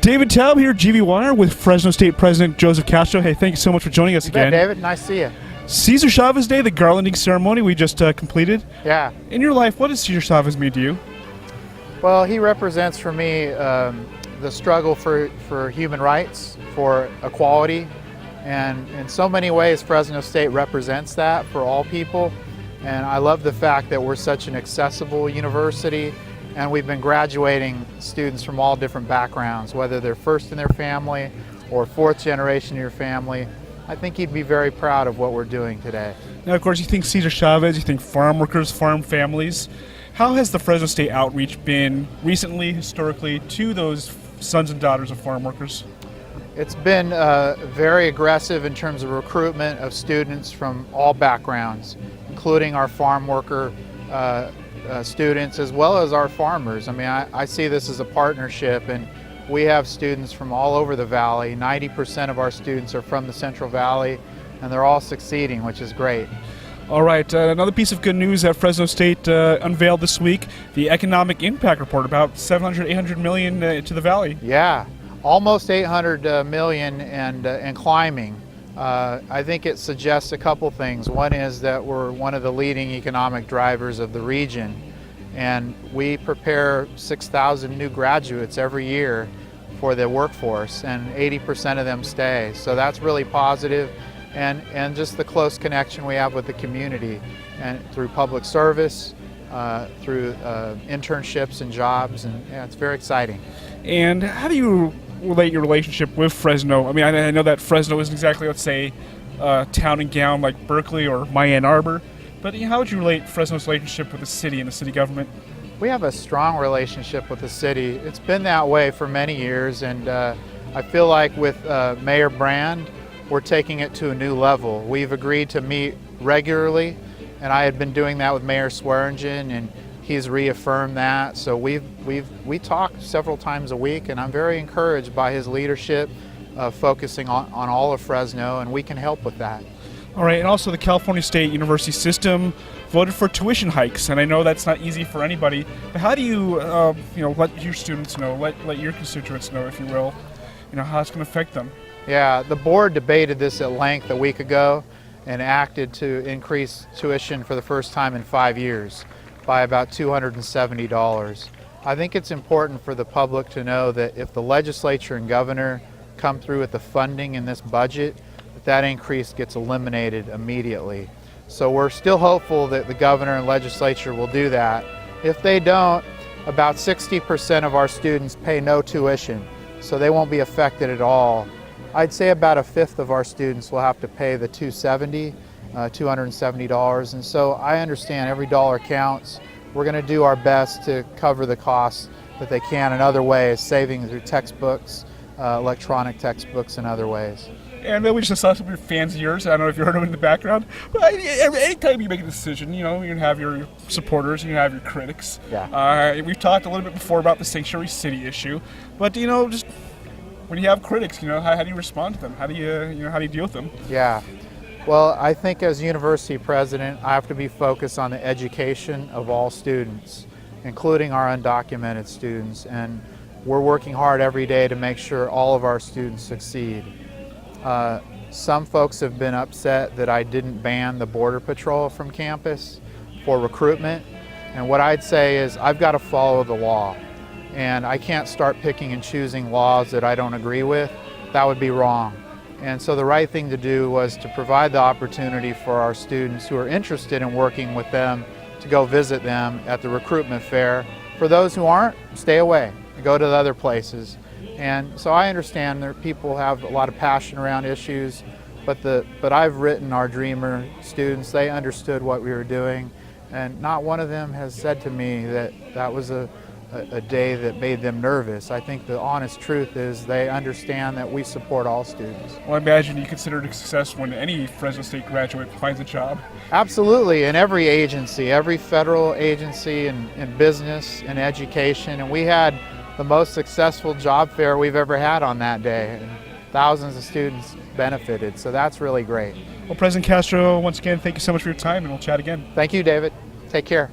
David Taub here, GV Wire, with Fresno State President Joseph Castro. Hey, thank you so much for joining us again. David, nice to see you. Cesar Chavez Day, the garlanding ceremony we just completed. Yeah. In your life, what does Cesar Chavez mean to you? Well, he represents for me the struggle for human rights, for equality, and in so many ways Fresno State represents that for all people. And I love the fact that we're such an accessible university, and we've been graduating students from all different backgrounds, whether they're first in their family or fourth generation in your family. I think you'd be very proud of what we're doing today. Now, of course, you think Cesar Chavez, you think farm workers, farm families. How has the Fresno State outreach been recently, historically, to those sons and daughters of farm workers? It's been very aggressive in terms of recruitment of students from all backgrounds, including our farm worker students as well as our farmers. I mean, I see this as a partnership, and we have students from all over the valley. 90% of our students are from the Central Valley, and they're all succeeding, which is great. All right, another piece of good news that Fresno State unveiled this week, the economic impact report, about 700, 800 million to the valley. Yeah, almost 800 million and climbing. I think it suggests a couple things. One is that we're one of the leading economic drivers of the region, and we prepare 6,000 new graduates every year for the workforce, and 80% of them stay. So that's really positive. And just the close connection we have with the community, and through public service, through internships and jobs, and yeah, it's very exciting. And how do you relate your relationship with Fresno? I mean, I know that Fresno isn't exactly, let's say, town and gown like Berkeley or my Ann Arbor, but how would you relate Fresno's relationship with the city and the city government? We have a strong relationship with the city. It's been that way for many years, and I feel like with Mayor Brand, we're taking it to a new level. We've agreed to meet regularly, and I had been doing that with Mayor Swearingen, and he's reaffirmed that. So we talk several times a week, and I'm very encouraged by his leadership, focusing on all of Fresno, and we can help with that. All right, and also the California State University system voted for tuition hikes, and I know that's not easy for anybody, but how do you, let your students know, let your constituents know, if you will, how it's going to affect them? Yeah, the board debated this at length a week ago and acted to increase tuition for the first time in 5 years by about $270. I think it's important for the public to know that if the legislature and governor come through with the funding in this budget, that increase gets eliminated immediately. So we're still hopeful that the governor and legislature will do that. If they don't, about 60% of our students pay no tuition, so they won't be affected at all. I'd say about a fifth of our students will have to pay the $270, and so I understand every dollar counts. We're going to do our best to cover the costs that they can in other ways, saving through textbooks, electronic textbooks, and other ways. And we just saw some of your fans of yours. I don't know if you heard them in the background, but anytime you make a decision, you can have your supporters, you can have your critics. Yeah. We've talked a little bit before about the Sanctuary City issue, but just when you have critics, how do you respond to them? How do you deal with them? Yeah. Well, I think as university president, I have to be focused on the education of all students, including our undocumented students, and we're working hard every day to make sure all of our students succeed. Some folks have been upset that I didn't ban the Border Patrol from campus for recruitment, and what I'd say is I've got to follow the law, and I can't start picking and choosing laws that I don't agree with. That would be wrong. And so the right thing to do was to provide the opportunity for our students who are interested in working with them to go visit them at the recruitment fair. For those who aren't, stay away, go to the other places. And so I understand that people have a lot of passion around issues, but I've written our Dreamer students. They understood what we were doing, and not one of them has said to me that was a day that made them nervous. I think the honest truth is they understand that we support all students. Well, I imagine you consider it a success when any Fresno State graduate finds a job. Absolutely, in every agency, every federal agency in business and education, and we had the most successful job fair we've ever had on that day, and thousands of students benefited, so that's really great. Well, President Castro, once again, thank you so much for your time, and we'll chat again. Thank you, David. Take care.